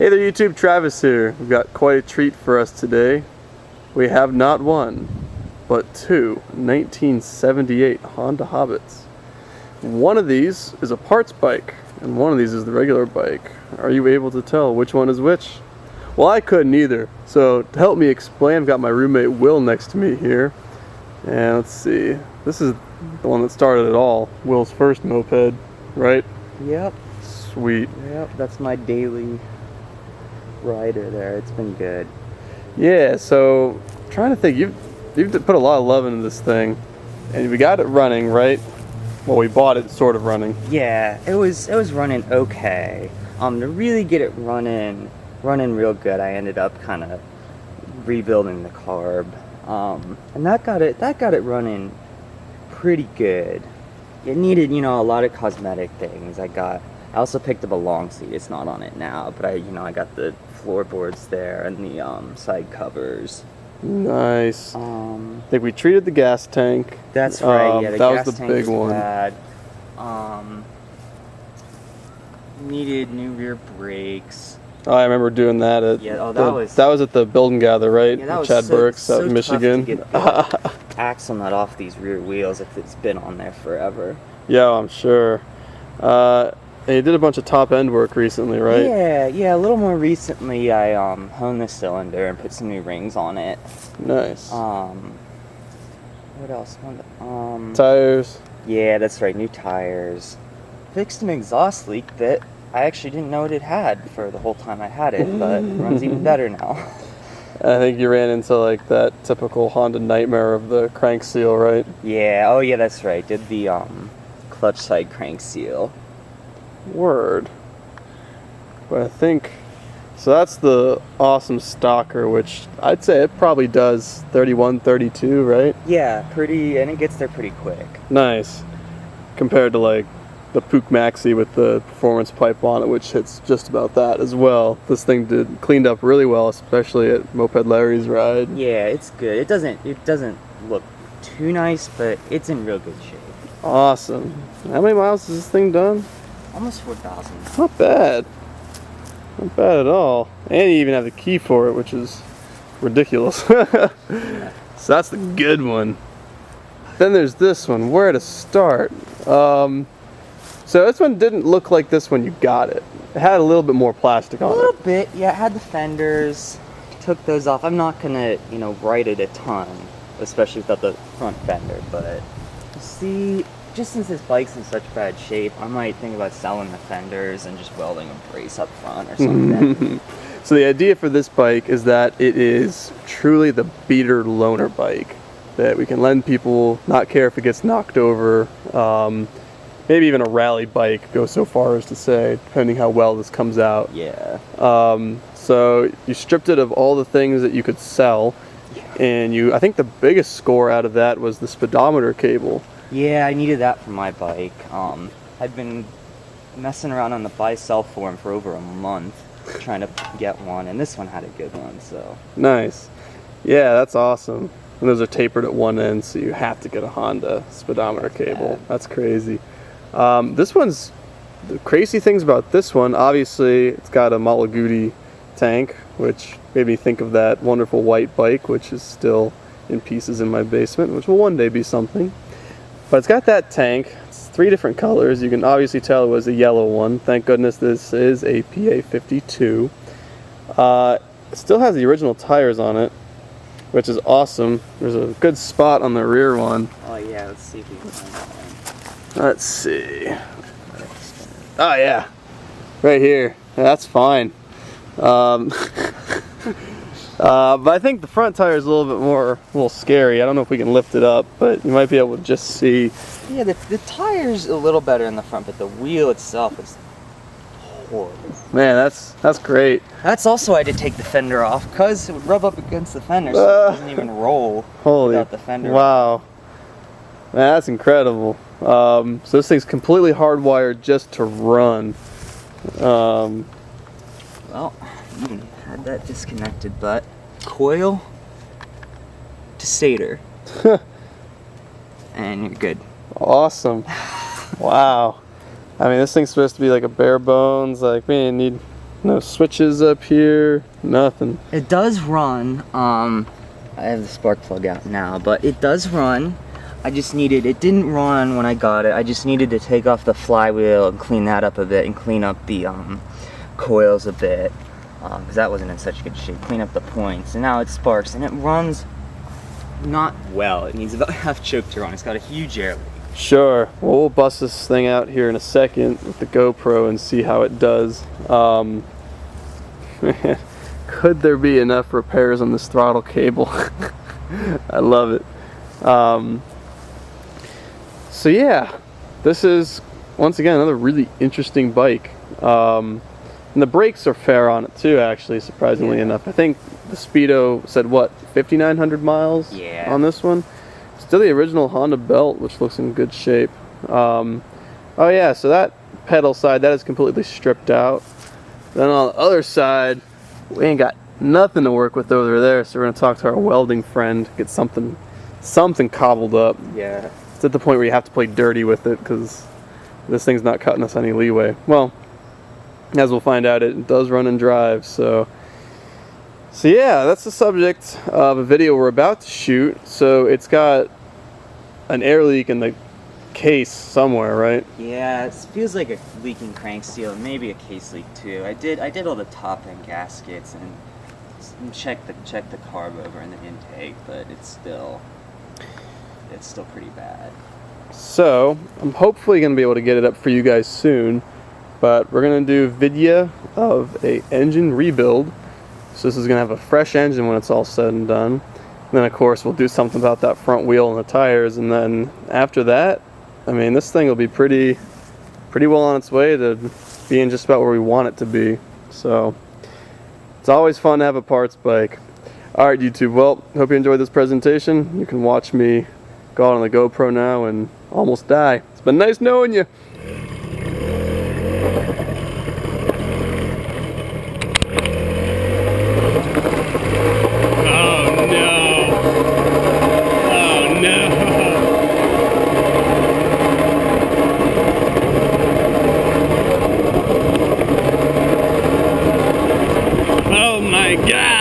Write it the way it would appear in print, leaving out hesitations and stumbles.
Hey there YouTube, Travis here. We've got quite a treat for us today. We have not one, but two 1978 Honda Hobbits. One of these is a parts bike, and one of these is the regular bike. Are you able to tell which one is which? Well, I couldn't either. So to help me explain, I've got my roommate Will next to me here. And let's see, this is the one that started it all. Will's first moped, right? Yep. Sweet. Yep, that's my daily rider there. It's been good. Yeah, so trying to think, you've put a lot of love into this thing, and we got it running, right? Well, we bought it sort of running. Yeah, it was running okay. To really get it running real good, I ended up kind of rebuilding the carb, and that got it running pretty good. It needed, a lot of cosmetic things. I also picked up a long seat. It's not on it now, but I got the floorboards there and the side covers. Nice. I think we treated the gas tank. That's right. Yeah, the gas was the tank big was one. bad. Needed new rear brakes. Oh, I remember doing that at that was at the Build and Gather, right? Yeah, that was Chad Burks out in Michigan. Tough to get the axle nut off these rear wheels if it's been on there forever. Yeah, I'm sure. And you did a bunch of top end work recently, right? Yeah, a little more recently I honed the cylinder and put some new rings on it. Nice. What else? Tires. Yeah, that's right, new tires. Fixed an exhaust leak that I actually didn't know it had for the whole time I had it, but it runs even better now. I think you ran into like that typical Honda nightmare of the crank seal, right? Yeah, oh yeah, that's right. Did the clutch side crank seal. Word. But I think so. That's the awesome stalker, which I'd say it probably does 31, 32, right? Yeah, pretty, and it gets there pretty quick. Nice. Compared to like the Puch Maxi with the performance pipe on it, which hits just about that as well. This thing cleaned up really well, especially at Moped Larry's ride. Yeah, it's good. It doesn't look too nice, but it's in real good shape. Awesome. How many miles has this thing done? Almost 4,000. Not bad. Not bad at all. And you even have the key for it, which is ridiculous. Yeah. So that's the good one. Then there's this one. Where to start? So this one didn't look like this when you got it. It had a little bit more plastic on it. A little bit, yeah. It had the fenders. Took those off. I'm not gonna, ride it a ton, especially without the front fender. But see, just since this bike's in such bad shape, I might think about selling the fenders and just welding a brace up front or something. So the idea for this bike is that it is truly the beater loaner bike that we can lend people, not care if it gets knocked over. Maybe even a rally bike, go so far as to say, depending how well this comes out. Yeah. So you stripped it of all the things that you could sell, and I think the biggest score out of that was the speedometer cable. Yeah, I needed that for my bike. I'd been messing around on the buy-sell forum for over a month trying to get one, and this one had a good one, so. Nice. Yeah, that's awesome. And those are tapered at one end, so you have to get a Honda speedometer cable. That's crazy. This one's, the crazy things about this one, obviously it's got a Malaguti tank, which made me think of that wonderful white bike, which is still in pieces in my basement, which will one day be something. But it's got that tank. It's 3 different colors. You can obviously tell it was a yellow one. Thank goodness this is a PA 52. It still has the original tires on it, which is awesome. There's a good spot on the rear one. Oh yeah, let's see if we can find that one. Let's see. Oh yeah, right here. Yeah, that's fine. But I think the front tire is a little scary. I don't know if we can lift it up, but you might be able to just see. Yeah, the tire's a little better in the front, but the wheel itself is horrible. Man, that's great. That's also why I did take the fender off, because it would rub up against the fender, so it doesn't even roll without the fender. Wow. Man, that's incredible. So this thing's completely hardwired just to run. Well, even had that disconnected, but coil to stator, and you're good. Awesome. Wow. I mean, this thing's supposed to be like a bare bones, like, we didn't need No switches up here, nothing. It does run. I have the spark plug out now, but it does run. I just needed, it didn't run when I got it. I just needed to take off the flywheel and clean that up a bit and clean up the coils a bit, because that wasn't in such good shape. Clean up the points, and now it sparks, and it runs not well. It needs about half choke to run. It's got a huge air leak. Sure. Well, we'll bust this thing out here in a second with the GoPro and see how it does. Could there be enough repairs on this throttle cable? I love it. So yeah, this is once again another really interesting bike. And the brakes are fair on it too, actually, surprisingly enough. I think the Speedo said what, 5,900 miles on this one? Still the original Honda belt, which looks in good shape. Oh yeah, so that pedal side, that is completely stripped out. Then on the other side, we ain't got nothing to work with over there, so we're gonna talk to our welding friend, get something cobbled up. Yeah. It's at the point where you have to play dirty with it, because this thing's not cutting us any leeway. Well, as we'll find out, it does run and drive, so yeah, that's the subject of a video we're about to shoot. So it's got an air leak in the case somewhere, right? Yeah, it feels like a leaking crank seal, maybe a case leak too. I did all the top end gaskets and checked the carb over in the intake, but it's still pretty bad. So I'm hopefully going to be able to get it up for you guys soon, but we're going to do a video of a engine rebuild. So this is going to have a fresh engine when it's all said and done. And then of course we'll do something about that front wheel and the tires, and then after that, I mean, this thing will be pretty well on its way to being just about where we want it to be. So it's always fun to have a parts bike. Alright YouTube, well, hope you enjoyed this presentation. You can watch me go out on the GoPro now and almost die. It's been nice knowing you. Oh my God!